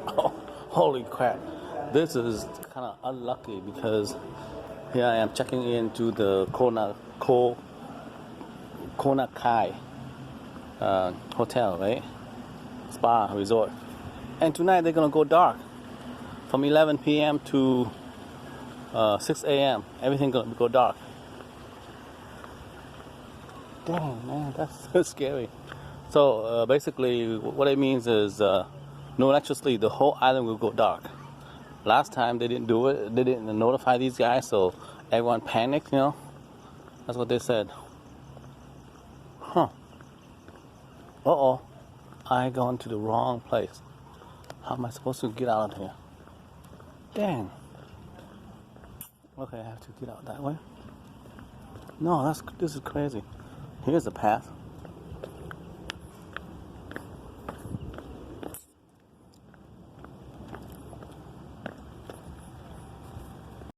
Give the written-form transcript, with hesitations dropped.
Oh, holy crap. This is kind of unlucky because here I am checking into the Kona Kai hotel, right? Spa resort. And tonight they're gonna go dark from 11 p.m. to 6 a.m. Everything gonna go dark. Dang, man, that's so scary. So basically, what it means is no electricity. The whole island will go dark. Last time they didn't do it. They didn't notify these guys, so everyone panicked. That's what they said. Huh. Uh-oh. I gone to the wrong place. How am I supposed to get out of here? Dang. Okay, I have to get out that way. No, this is crazy. Here's the path.